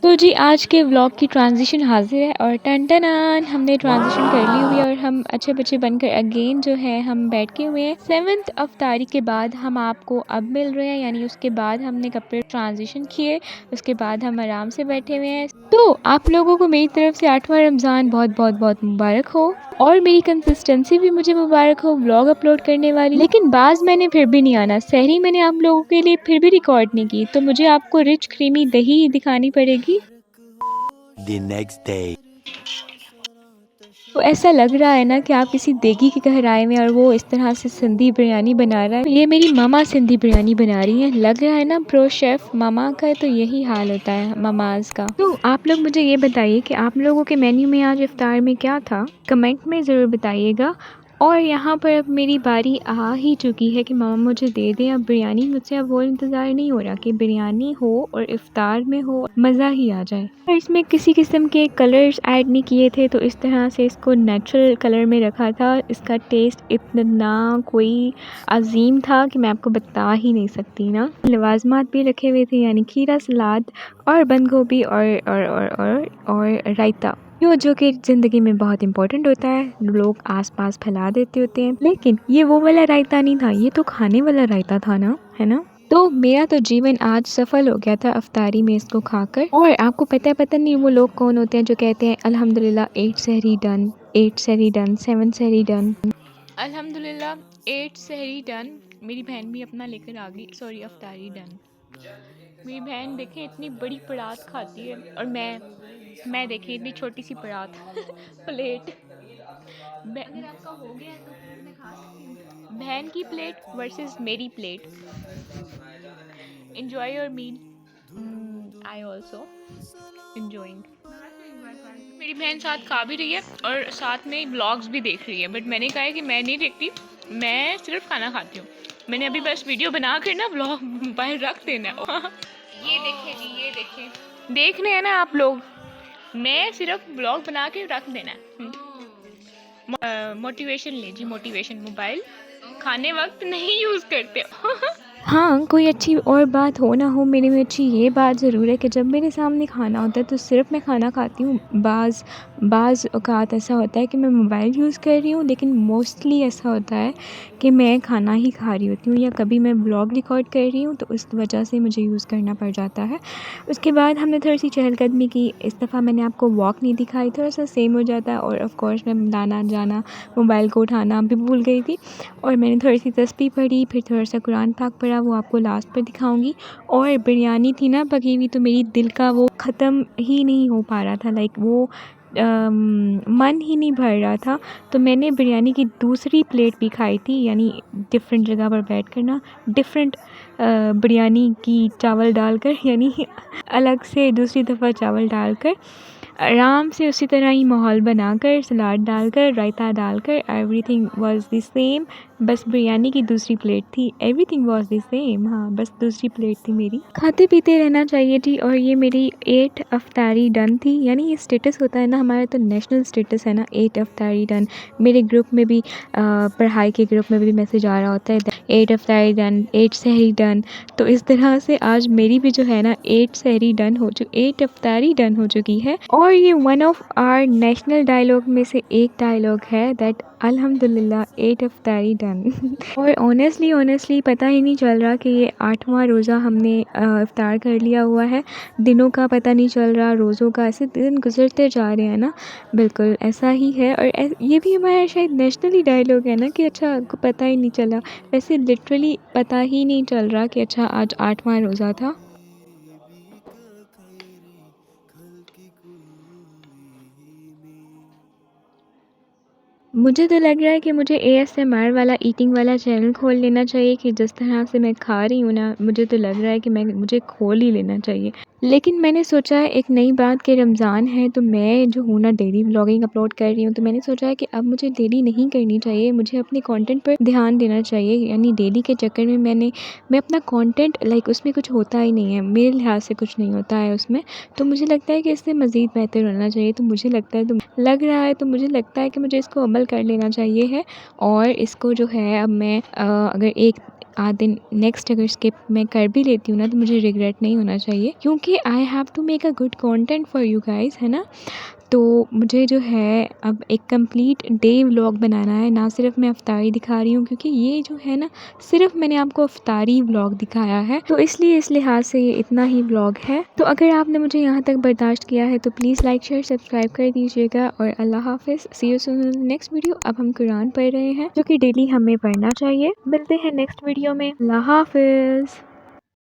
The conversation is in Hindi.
तो जी आज के व्लॉग की ट्रांजिशन हाजिर है और टन टनान हमने ट्रांजिशन कर ली हुई है और हम अच्छे बच्चे बनकर अगेन जो है हम बैठ के हुए हैं 7th अफ्तारी के बाद हम आपको अब मिल रहे हैं, यानी उसके बाद हमने कपड़े ट्रांजिशन किए, उसके बाद हम आराम से बैठे हुए हैं। तो आप लोगों को मेरी तरफ से 8वां रमज़ान बहुत बहुत बहुत मुबारक हो और मेरी कंसिस्टेंसी भी मुझे मुबारक हो व्लॉग अपलोड करने वाली। लेकिन बाज मैंने फिर भी नहीं आना, सहरी मैंने आप लोगों के लिए फिर भी रिकॉर्ड नहीं की, तो मुझे आपको रिच क्रीमी दही ही दिखानी पड़ेगी। The next day. तो ऐसा लग रहा है ना कि आप किसी देगी के घर आए हुए हैं और वो इस तरह से सिंधी बिरयानी बना रहा है। ये मेरी मामा सिंधी बिरयानी बना रही है, लग रहा है ना प्रो शेफ मामा का तो यही हाल होता है ममाज का। तो आप लोग मुझे ये बताइए कि आप लोगों के मेन्यू में आज इफ्तार में क्या था, कमेंट में ज़रूर बताइएगा। और यहाँ पर अब मेरी बारी आ ही चुकी है कि मामा मुझे दे दें अब बिरयानी। मुझसे अब वो इंतज़ार नहीं हो रहा कि बिरयानी हो और इफ्तार में हो, मज़ा ही आ जाए। और इसमें किसी किस्म के कलर्स ऐड नहीं किए थे, तो इस तरह से इसको नेचुरल कलर में रखा था। इसका टेस्ट इतना कोई अजीम था कि मैं आपको बता ही नहीं सकती ना। लवाजमात भी रखे हुए थे, यानी खीरा, सलाद और बंद गोभी और रायता, जो कि ज़िंदगी में बहुत इंपॉर्टेंट होता है, लोग आसपास फैला देते होते हैं। लेकिन ये वो वाला रायता नहीं था, ये तो खाने वाला रायता था ना, है ना। तो मेरा तो जीवन आज सफल हो गया था अफ्तारी में इसको खाकर। और आपको पता नहीं वो लोग कौन होते हैं जो कहते हैं अल्हम्दुलिल्लाह 8 सहरी डन, 8 सहरी डन, 7 सहरी डन। अल्हम्दुलिल्लाह 8 सहरी डन। मेरी बहन भी अपना लेकर आ गई, सॉरी अफ्तारी डन। मेरी बहन देखें इतनी बड़ी परात खाती है और मैं देखें इतनी छोटी सी परात प्लेट। आपका हो गया तो फिर मैं खा सकती हूँ। बहन की प्लेट वर्सेस मेरी plate. Enjoy your meal. I also enjoying. मेरी बहन साथ खा भी रही है और साथ में ब्लॉग्स भी देख रही है, बट मैंने कहा है कि मैं नहीं देखती, मैं सिर्फ खाना खाती हूँ। मैंने अभी बस वीडियो बना कर ना ब्लॉग बाहर रख देना है। ये देखें जी, ये देखें, देख रहे हैं ना आप लोग, मैं सिर्फ ब्लॉग बना के रख देना है। मोटिवेशन लीजिए, मोटिवेशन। मोबाइल खाने वक्त नहीं यूज़ करते। हाँ, कोई अच्छी और बात हो ना हो, मेरे में अच्छी ये बात ज़रूर है कि जब मेरे सामने खाना होता है तो सिर्फ़ मैं खाना खाती हूँ। बाज़ औक़ात ऐसा होता है कि मैं मोबाइल यूज़ कर रही हूँ, लेकिन मोस्टली ऐसा होता है कि मैं खाना ही खा रही होती हूँ, या कभी मैं व्लॉग रिकॉर्ड कर रही हूँ तो उस वजह से मुझे यूज़ करना पड़ जाता है। उसके बाद हमने थोड़ी-सी चहलकदमी की, इस दफ़ा मैंने आपको वॉक नहीं दिखाई, थोड़ा-सा सेम हो जाता है। और ऑफ़ कोर्स मैं लाना जाना, मोबाइल को उठाना भी भूल गई थी। और मैंने थोड़ी-सी तस्बीह पढ़ी, फिर थोड़ा-सा कुरान पाक पढ़ा, वो आपको लास्ट पे दिखाऊँगी। और बिरयानी थी ना पकी हुई, तो मेरी दिल का वो ख़त्म ही नहीं हो पा रहा था, लाइक वो मन ही नहीं भर रहा था। तो मैंने बिरयानी की दूसरी प्लेट भी खाई थी, यानी डिफ़रेंट जगह पर बैठ कर ना, डिफ़रेंट बिरयानी की चावल डालकर, यानी अलग से दूसरी दफ़ा चावल डालकर, आराम से उसी तरह ही माहौल बनाकर, सलाद डालकर, रायता डालकर, एवरीथिंग वाज़ द सेम। बस बिरयानी की दूसरी प्लेट थी, एवरीथिंग वाज़ द सेम। हाँ, बस दूसरी प्लेट थी मेरी। खाते पीते रहना चाहिए जी। और ये मेरी 8 अफ्तारी डन थी, यानी ये स्टेटस होता है ना हमारा, तो नेशनल स्टेटस है ना 8 अफ्तारी डन। मेरे ग्रुप में भी पढ़ाई के ग्रुप में भी मैसेज आ रहा होता है 8 अफ्तारी डन, 8 सहरी डन। तो इस तरह से आज मेरी भी जो है ना 8 सहरी डन हो चुकी, 8 अफ्तारी डन हो चुकी है। और ये one of our national dialogue में से एक डायलॉग है दैट अल्हम्दुलिल्लाह 8 अफ्तारी डन। और ऑनेस्टली पता ही नहीं चल रहा कि ये 8वां रोज़ा हमने इफ्तार कर लिया हुआ है। दिनों का पता नहीं चल रहा, रोज़ों का, ऐसे दिन गुजरते जा रहे हैं ना, बिल्कुल ऐसा ही है। और ये भी हमारा शायद नेशनली डायलॉग है ना कि अच्छा पता ही नहीं चला। वैसे लिटरली पता ही नहीं चल रहा कि अच्छा आज 8वां रोज़ा था। मुझे तो लग रहा है कि मुझे एएसएमआर वाला ईटिंग वाला चैनल खोल लेना चाहिए, कि जिस तरह से मैं खा रही हूँ ना, मुझे तो लग रहा है कि मुझे खोल ही लेना चाहिए। लेकिन मैंने सोचा है एक नई बात कि रमज़ान है, तो मैं जो हूँ ना डेली व्लॉगिंग अपलोड कर रही हूँ, तो मैंने सोचा है कि अब मुझे डेली नहीं करनी चाहिए, मुझे अपने कंटेंट पर ध्यान देना चाहिए। यानी डेली के चक्कर में मैं अपना कंटेंट, लाइक उसमें कुछ होता ही नहीं है, मेरे लिहाज से कुछ नहीं होता है उसमें। तो मुझे लगता है कि इससे मज़ीद बेहतर होना चाहिए। तो मुझे लगता है, तो लग रहा है, तो मुझे लगता है कि मुझे इसको अमल कर लेना चाहिए है। और इसको जो है अब मैं अगर एक आध दिन नेक्स्ट अगर स्किप मैं कर भी लेती हूँ ना तो मुझे रिग्रेट नहीं होना चाहिए, क्योंकि I have to make a good content for you guys, है ना। तो मुझे जो है अब एक कंप्लीट डे व्लॉग बनाना है, ना सिर्फ मैं अफ्तारी दिखा रही हूँ, क्योंकि ये जो है ना सिर्फ मैंने आपको अफ्तारी व्लॉग दिखाया है, तो इसलिए इस लिहाज से ये इतना ही व्लॉग है। तो अगर आपने मुझे यहाँ तक बर्दाश्त किया है तो प्लीज़ लाइक शेयर सब्सक्राइब कर दीजिएगा, और अल्लाह हाफिज़, see you soon in next video. अब हम कुरान पढ़ रहे हैं जो कि डेली हमें पढ़ना चाहिए। मिलते हैं नेक्स्ट वीडियो में, अल्लाह हाफिज़।